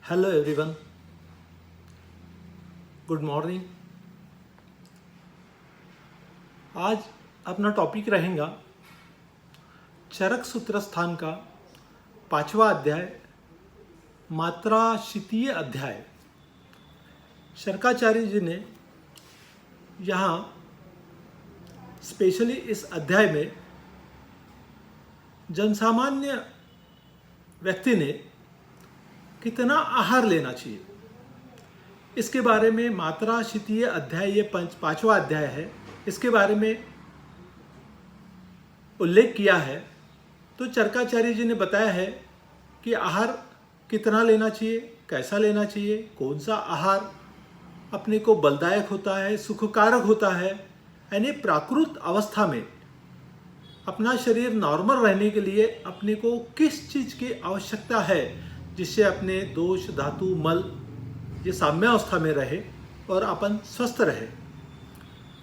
Hello everyone, good morning. आज अपना topic रहेगा चरक सूत्र स्थान का 5वां अध्याय, मात्राशितीय अध्याय। शर्काचार्य जी ने यहाँ स्पेशली इस अध्याय में जनसामान्य व्यक्ति ने कितना आहार लेना चाहिए इसके बारे में मात्राशितीय अध्याय, ये 5वां अध्याय है, इसके बारे में उल्लेख किया है। तो चरकाचार्य जी ने बताया है कि आहार कितना लेना चाहिए, कैसा लेना चाहिए, कौन सा आहार अपने को बलदायक होता है, सुखकारक होता है, यानी प्राकृत अवस्था में अपना शरीर नॉर्मल रहने के लिए अपने को किस चीज़ की आवश्यकता है जिससे अपने दोष धातु मल ये साम्यावस्था में रहे और अपन स्वस्थ रहे।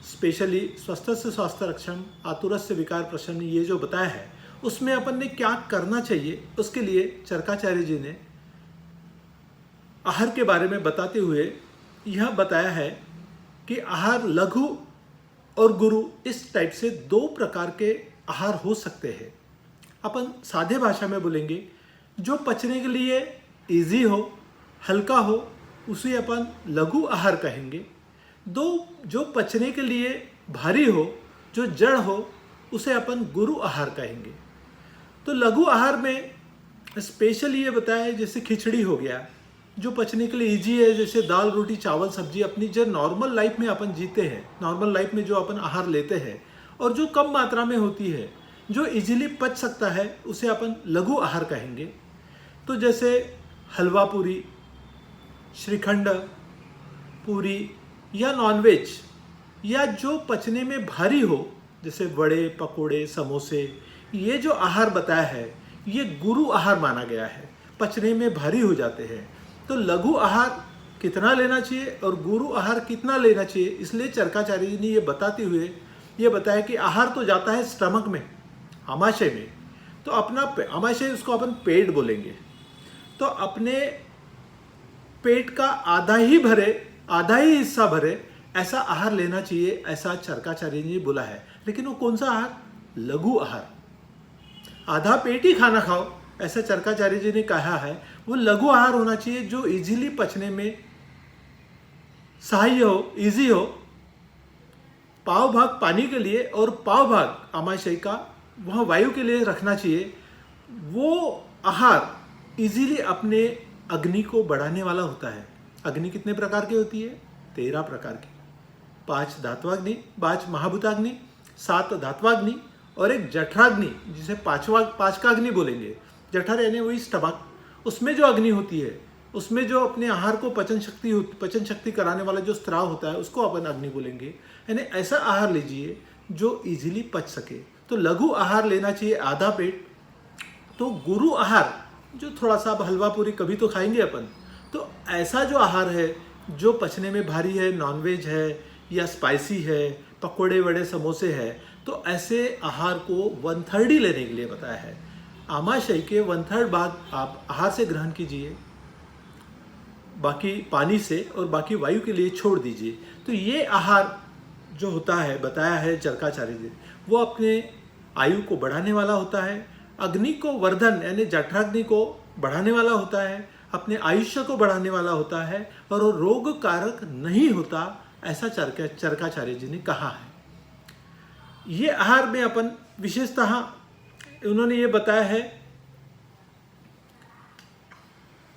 स्पेशली स्वस्थ से स्वास्थ्य रक्षण, आतुरस्य विकार प्रशमन, ये जो बताया है उसमें अपन ने क्या करना चाहिए, उसके लिए चरकाचार्य जी ने आहार के बारे में बताते हुए यह बताया है कि आहार लघु और गुरु इस टाइप से 2 प्रकार के आहार हो सकते हैं। अपन सादे भाषा में बोलेंगे, जो पचने के लिए इजी हो, हल्का हो, उसे अपन लघु आहार कहेंगे। जो पचने के लिए भारी हो, जो जड़ हो, उसे अपन गुरु आहार कहेंगे। तो लघु आहार में स्पेशल ये बताया है, जैसे खिचड़ी हो गया, जो पचने के लिए इजी है, जैसे दाल रोटी चावल सब्जी, अपनी जो नॉर्मल लाइफ में अपन जीते हैं, नॉर्मल लाइफ में जो अपन आहार लेते हैं और जो कम मात्रा में होती है, जो इजीली पच सकता है, उसे अपन लघु आहार कहेंगे। तो जैसे हलवा पूरी, श्रीखंड पूरी या नॉनवेज, या जो पचने में भारी हो जैसे वड़े पकोड़े समोसे, ये जो आहार बताया है ये गुरु आहार माना गया है, पचने में भारी हो जाते हैं। तो लघु आहार कितना लेना चाहिए और गुरु आहार कितना लेना चाहिए, इसलिए चरकाचार्य जी ने ये बताते हुए ये बताया कि आहार तो जाता है स्टमक में, आमाशय में, तो अपना आमाशय, उसको अपन पेट बोलेंगे, तो अपने पेट का आधा ही हिस्सा भरे ऐसा आहार लेना चाहिए, ऐसा चरकाचार्य जी ने बोला है। लेकिन वो कौन सा आहार? लघु आहार। आधा पेट ही खाना खाओ, ऐसा चरकाचार्य जी ने कहा है। वो लघु आहार होना चाहिए जो इजीली पचने में सहाय हो, इजी हो। पाव भाग पानी के लिए और पाव भाग आमाशय का वह वायु के लिए रखना चाहिए। वो आहार इजीली अपने अग्नि को बढ़ाने वाला होता है। अग्नि कितने प्रकार की होती है? 13 प्रकार की। 5 धात्वाग्नि, 5 महाभूताग्नि, 7 धात्वाग्नि और एक जठराग्नि, जिसे 5 का अग्नि बोलेंगे। जठर यानी वही स्टमक, उसमें जो अग्नि होती है, उसमें जो अपने आहार को पचन शक्ति कराने वाला जो स्त्राव होता है, उसको अपन अग्नि बोलेंगे। यानी ऐसा आहार लीजिए जो इजीली पच सके। तो लघु आहार लेना चाहिए आधा पेट। तो गुरु आहार जो थोड़ा सा, अब हलवा पूरी कभी तो खाएंगे अपन, तो ऐसा जो आहार है जो पचने में भारी है, नॉनवेज है या स्पाइसी है, पकोड़े वड़े समोसे है, तो ऐसे आहार को 1/3 ही लेने के लिए बताया है। आमाशय के 1/3 भाग आप आहार से ग्रहण कीजिए, बाकी पानी से और बाकी वायु के लिए छोड़ दीजिए। तो ये आहार जो होता है, बताया है चरकाचार्य जी, वो अपने आयु को बढ़ाने वाला होता है, अग्नि को वर्धन यानी जठराग्नि को बढ़ाने वाला होता है, अपने आयुष्य को बढ़ाने वाला होता है, और वो रोग कारक नहीं होता, ऐसा चरकाचार्य जी ने कहा है। ये आहार में अपन विशेषतः उन्होंने ये बताया है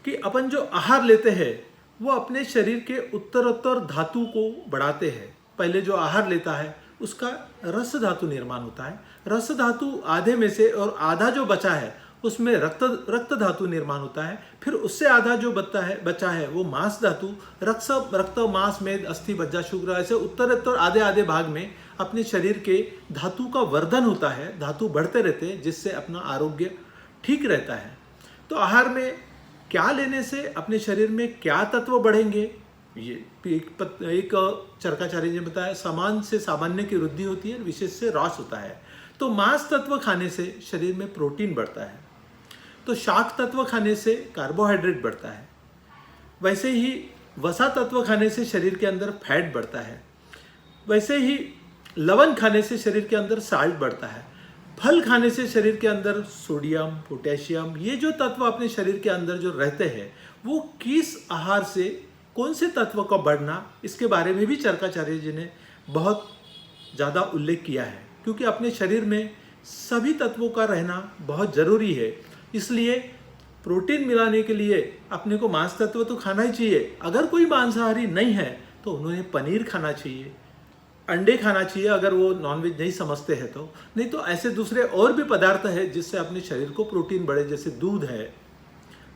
कि अपन जो आहार लेते हैं वो अपने शरीर के उत्तरोत्तर धातु को बढ़ाते हैं। पहले जो आहार लेता है उसका रस धातु निर्माण होता है। रस धातु आधे में से और आधा जो बचा है उसमें रक्त धातु निर्माण होता है। फिर उससे आधा जो बचा है वो मांस धातु, रक्त मांस मेद अस्थि मज्जा शुक्र, ऐसे उत्तरोत्तर आधे आधे भाग में अपने शरीर के धातु का वर्धन होता है, धातु बढ़ते रहते हैं, जिससे अपना आरोग्य ठीक रहता है। तो आहार में क्या लेने से अपने शरीर में क्या तत्व बढ़ेंगे, ये एक चरकाचार्य ने बताया। समान से सामान्य की वृद्धि होती है, विशेष से ह्रास होता है। तो मांस तत्व खाने से शरीर में प्रोटीन बढ़ता है, तो शाक तत्व खाने से कार्बोहाइड्रेट बढ़ता है, वैसे ही वसा तत्व खाने से शरीर के अंदर फैट बढ़ता है, वैसे ही लवण खाने से शरीर के अंदर साल्ट बढ़ता है, फल खाने से शरीर के अंदर सोडियम, पोटेशियम, ये जो तत्व अपने शरीर के अंदर जो रहते हैं वो किस आहार से कौन से तत्व का बढ़ना, इसके बारे में भी चरकाचार्य जी ने बहुत ज़्यादा उल्लेख किया है, क्योंकि अपने शरीर में सभी तत्वों का रहना बहुत ज़रूरी है। इसलिए प्रोटीन मिलाने के लिए अपने को मांस तत्व तो खाना ही चाहिए। अगर कोई मांसाहारी नहीं है तो उन्हें पनीर खाना चाहिए, अंडे खाना चाहिए, अगर वो नॉनवेज नहीं समझते हैं तो। नहीं तो ऐसे दूसरे और भी पदार्थ है जिससे अपने शरीर को प्रोटीन बढ़े, जैसे दूध है,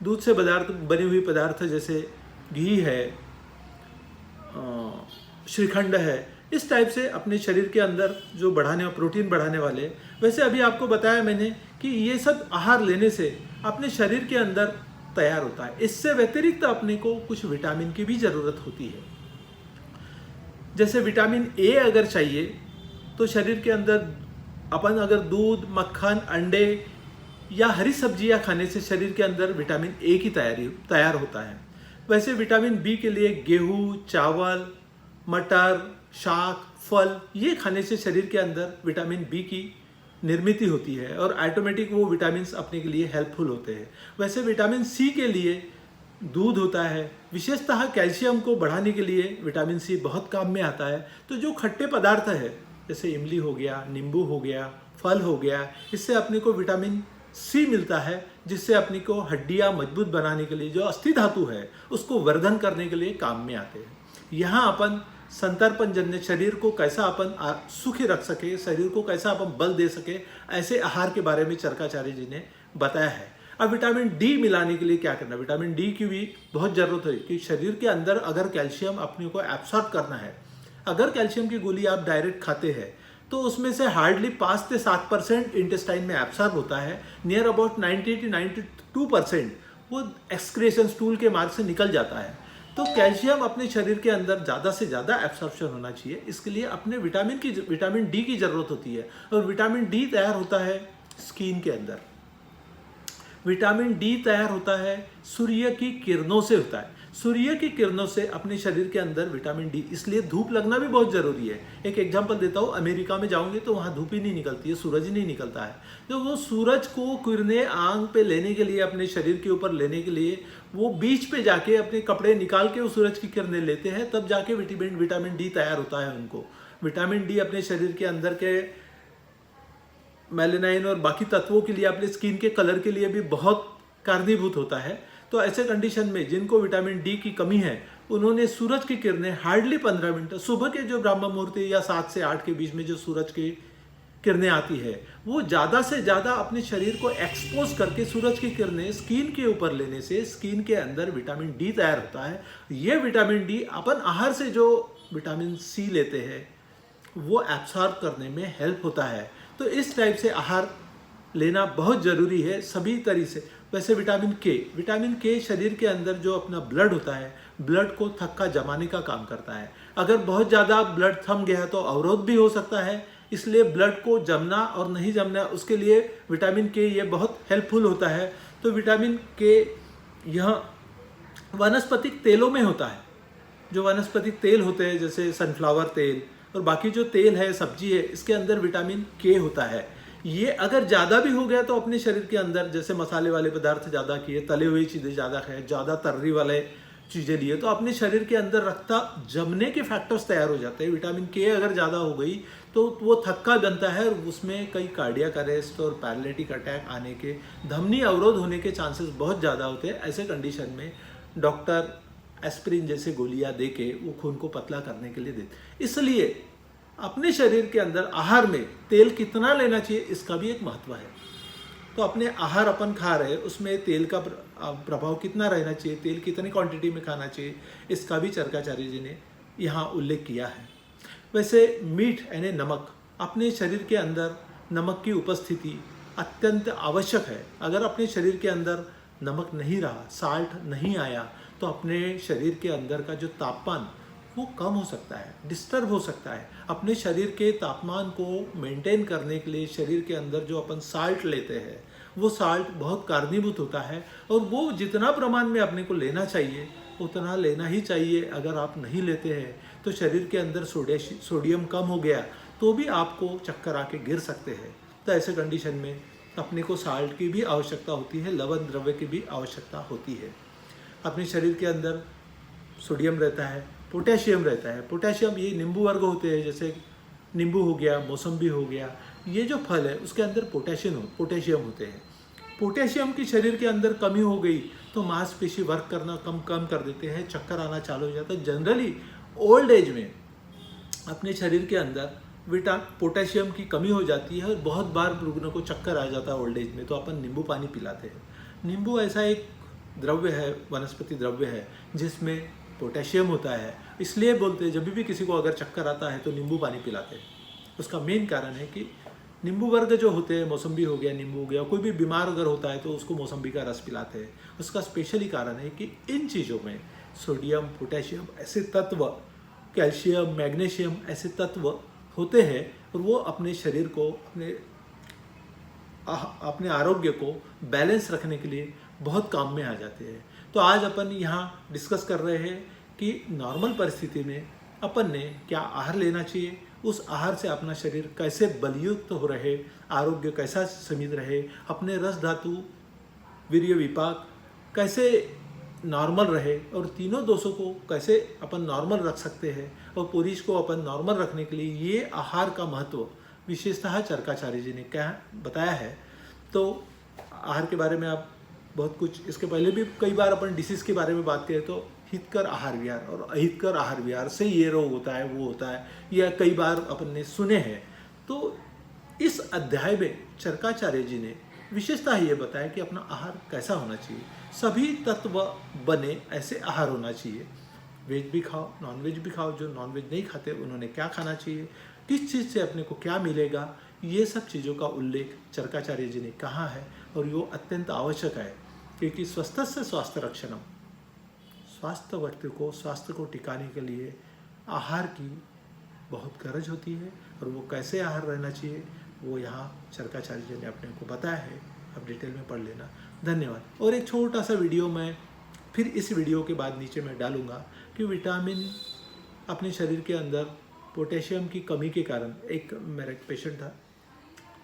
दूध से पदार्थ बने हुए पदार्थ जैसे घी है, श्रीखंड है, इस टाइप से अपने शरीर के अंदर जो प्रोटीन बढ़ाने वाले। वैसे अभी आपको बताया मैंने कि ये सब आहार लेने से अपने शरीर के अंदर तैयार होता है। इससे व्यतिरिक्त अपने को कुछ विटामिन की भी ज़रूरत होती है। जैसे विटामिन ए अगर चाहिए तो शरीर के अंदर अपन अगर दूध, मक्खन, अंडे या हरी सब्जियां खाने से शरीर के अंदर विटामिन ए की तैयार होता है। वैसे विटामिन बी के लिए गेहूं, चावल, मटर, शाक, फल, ये खाने से शरीर के अंदर विटामिन बी की निर्मित होती है और ऑटोमेटिक वो विटामिन अपने के लिए हेल्पफुल होते हैं। वैसे विटामिन सी के लिए दूध होता है। विशेषतः कैल्शियम को बढ़ाने के लिए विटामिन सी बहुत काम में आता है। तो जो खट्टे पदार्थ है जैसे इमली हो गया, नींबू हो गया, फल हो गया, इससे अपने को विटामिन सी मिलता है, जिससे अपनी को हड्डियां मजबूत बनाने के लिए, जो अस्थि धातु है उसको वर्धन करने के लिए काम में आते हैं। यहाँ अपन संतर्पण जन्य शरीर को कैसा अपन सुखी रख सके, शरीर को कैसा अपन बल दे सके, ऐसे आहार के बारे में चरकाचार्य जी ने बताया है। अब विटामिन डी मिलाने के लिए क्या करना, विटामिन डी की भी बहुत जरूरत है कि शरीर के अंदर अगर कैल्शियम अपने को एब्सॉर्ब करना है, अगर कैल्शियम की गोली आप डायरेक्ट खाते हैं तो उसमें से हार्डली 5 से 7% इंटेस्टाइन में एब्सॉर्ब होता है। नियर अबाउट 90 to 92% वो एक्सक्रेशन स्टूल के मार्ग से निकल जाता है। तो कैल्शियम अपने शरीर के अंदर ज़्यादा से ज़्यादा एब्सॉर्प्शन होना चाहिए। इसके लिए अपने विटामिन डी की ज़रूरत होती है और विटामिन डी तैयार होता है स्किन के अंदर। विटामिन डी तैयार होता है सूर्य की किरणों से होता है। सूर्य की किरणों से अपने शरीर के अंदर विटामिन डी, इसलिए धूप लगना भी बहुत ज़रूरी है। एक एग्जांपल देता हूँ, अमेरिका में जाओगे तो वहाँ धूप ही नहीं निकलती है, सूरज ही नहीं निकलता है। तो वो सूरज को किरणें आंख पे लेने के लिए, अपने शरीर के ऊपर लेने के लिए वो बीच पे जाके अपने कपड़े निकाल के वो सूरज की किरणें लेते हैं, तब जाके विटामिन डी तैयार होता है उनको। विटामिन डी अपने शरीर के अंदर के मेलेनाइन और बाकी तत्वों के लिए, अपने स्किन के कलर के लिए भी बहुत कारणीभूत होता है। तो ऐसे कंडीशन में जिनको विटामिन डी की कमी है, उन्होंने सूरज की किरणें हार्डली 15 मिनट, सुबह के जो ब्रह्म मुहूर्त या 7 से 8 के बीच में जो सूरज की किरणें आती है, वो ज़्यादा से ज़्यादा अपने शरीर को एक्सपोज करके सूरज की किरणें स्किन के ऊपर लेने से स्किन के अंदर विटामिन डी तैयार होता है। ये विटामिन डी अपन आहार से जो विटामिन सी लेते हैं वो एब्सॉर्ब करने में हेल्प होता है। तो इस टाइप से आहार लेना बहुत ज़रूरी है सभी तरह से। वैसे विटामिन के शरीर के अंदर जो अपना ब्लड होता है, ब्लड को थक्का जमाने का काम करता है। अगर बहुत ज़्यादा ब्लड थम गया तो अवरोध भी हो सकता है, इसलिए ब्लड को जमना और नहीं जमना, उसके लिए विटामिन के ये बहुत हेल्पफुल होता है। तो विटामिन के यह वनस्पतिक तेलों में होता है। जो वनस्पतिक तेल होते हैं जैसे सनफ्लावर तेल और बाकी जो तेल है, सब्जी है, इसके अंदर विटामिन के होता है। ये अगर ज़्यादा भी हो गया तो अपने शरीर के अंदर, जैसे मसाले वाले पदार्थ ज़्यादा किए, तले हुई चीज़ें ज़्यादा खाए, ज़्यादा तर्री वाले चीज़ें लिए, तो अपने शरीर के अंदर रक्त जमने के फैक्टर्स तैयार हो जाते हैं। विटामिन के अगर ज़्यादा हो गई तो वो थक्का बनता है और उसमें कई कार्डियक अरेस्ट और पैरालिटिक अटैक आने के, धमनी अवरोध होने के चांसेस बहुत ज़्यादा होते हैं। ऐसे कंडीशन में डॉक्टर एस्पिरिन जैसे गोलियां दे के वो खून को पतला करने के लिए देते। इसलिए अपने शरीर के अंदर आहार में तेल कितना लेना चाहिए इसका भी एक महत्व है। तो अपने आहार अपन खा रहे हैं उसमें तेल का प्रभाव कितना रहना चाहिए, तेल कितनी क्वांटिटी में खाना चाहिए, इसका भी चरकाचार्य जी ने यहाँ उल्लेख किया है। वैसे मीठ यानी नमक, अपने शरीर के अंदर नमक की उपस्थिति अत्यंत आवश्यक है। अगर अपने शरीर के अंदर नमक नहीं रहा, साल्ट नहीं आया, तो अपने शरीर के अंदर का जो तापमान वो कम हो सकता है, डिस्टर्ब हो सकता है। अपने शरीर के तापमान को मेंटेन करने के लिए शरीर के अंदर जो अपन साल्ट लेते हैं वो साल्ट बहुत कारणीभूत होता है और वो जितना प्रमाण में अपने को लेना चाहिए उतना लेना ही चाहिए। अगर आप नहीं लेते हैं तो शरीर के अंदर सोडियम कम हो गया तो भी आपको चक्कर आके गिर सकते हैं। तो ऐसे कंडीशन में अपने को साल्ट की भी आवश्यकता होती है, लवण द्रव्य की भी आवश्यकता होती है। अपने शरीर के अंदर सोडियम रहता है, पोटेशियम रहता है। पोटेशियम ये नींबू वर्ग होते हैं, जैसे नींबू हो गया, मौसम्बी हो गया, ये जो फल है उसके अंदर पोटेशियम होते हैं। पोटेशियम की शरीर के अंदर कमी हो गई तो मांसपेशी वर्क करना कम कर देते हैं, चक्कर आना चालू हो जाता है। जनरली ओल्ड एज में अपने शरीर के अंदर पोटेशियम की कमी हो जाती है और बहुत बार रुग्ण को चक्कर आ जाता है ओल्ड एज में, तो अपन नींबू पानी पिलाते हैं। नींबू ऐसा एक द्रव्य है, वनस्पति द्रव्य है, जिसमें पोटेशियम होता है। इसलिए बोलते हैं जब भी किसी को अगर चक्कर आता है तो नींबू पानी पिलाते हैं। उसका मेन कारण है कि नींबू वर्ग जो होते हैं, मौसम्बी हो गया, नींबू हो गया, कोई भी बीमार अगर होता है तो उसको मौसम्बी का रस पिलाते हैं। उसका स्पेशली कारण है कि इन चीज़ों में सोडियम, पोटेशियम ऐसे तत्व, कैल्शियम, मैग्नीशियम ऐसे तत्व होते हैं और वो अपने शरीर को, अपने आरोग्य को बैलेंस रखने के लिए बहुत काम में आ जाते हैं। तो आज अपन यहाँ डिस्कस कर रहे हैं कि नॉर्मल परिस्थिति में अपन ने क्या आहार लेना चाहिए, उस आहार से अपना शरीर कैसे बलयुक्त हो रहे, आरोग्य कैसा सीमित रहे, अपने रस धातु, वीर्य विपाक कैसे नॉर्मल रहे और तीनों दोषों को कैसे अपन नॉर्मल रख सकते हैं और पुरुष को अपन नॉर्मल रखने के लिए ये आहार का महत्व विशेषतः चरकाचार्य जी ने क्या बताया है। तो आहार के बारे में आप बहुत कुछ, इसके पहले भी कई बार अपन डिसीज़ के बारे में बात करें तो हितकर आहार विहार और अहितकर आहार विहार से ये रोग होता है, वो होता है, यह कई बार अपन ने सुने हैं। तो इस अध्याय में चरकाचार्य जी ने विशेषतः ये बताया कि अपना आहार कैसा होना चाहिए। सभी तत्व बने ऐसे आहार होना चाहिए। वेज भी खाओ, नॉनवेज भी खाओ, जो नॉनवेज नहीं खाते उन्होंने क्या खाना चाहिए, किस चीज़ से अपने को क्या मिलेगा, ये सब चीज़ों का उल्लेख चरकाचार्य जी ने कहा है और वो अत्यंत आवश्यक है, क्योंकि स्वस्थ से स्वास्थ्य रक्षणम, स्वास्थ्य को टिकाने के लिए आहार की बहुत गरज होती है और वो कैसे आहार रहना चाहिए वो यहाँ चरकाचार्य जी ने अपने को बताया है। आप डिटेल में पढ़ लेना। धन्यवाद। और एक छोटा सा वीडियो मैं फिर इस वीडियो के बाद नीचे मैं डालूंगा कि विटामिन अपने शरीर के अंदर पोटेशियम की कमी के कारण, एक मेरा एक पेशेंट था,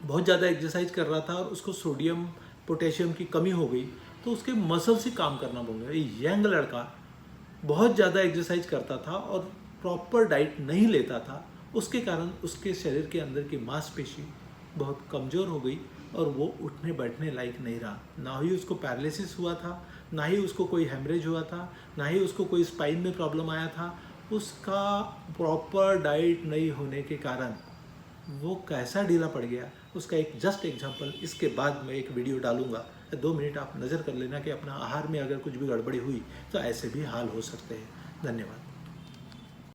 बहुत ज़्यादा एक्सरसाइज कर रहा था और उसको सोडियम पोटेशियम की कमी हो गई तो उसके मसल्स ही काम करना बंद हो गया। यंग लड़का बहुत ज़्यादा एक्सरसाइज करता था और प्रॉपर डाइट नहीं लेता था, उसके कारण उसके शरीर के अंदर की मांसपेशी बहुत कमज़ोर हो गई और वो उठने बैठने लायक नहीं रहा। ना ही उसको पैरालिसिस हुआ था, ना ही उसको कोई हेमरेज हुआ था, ना ही उसको कोई स्पाइन में प्रॉब्लम आया था। उसका प्रॉपर डाइट नहीं होने के कारण वो कैसा ढीला पड़ गया, उसका एक जस्ट एग्जांपल इसके बाद मैं एक वीडियो डालूंगा। 2 मिनट आप नज़र कर लेना कि अपना आहार में अगर कुछ भी गड़बड़ी हुई तो ऐसे भी हाल हो सकते हैं। धन्यवाद।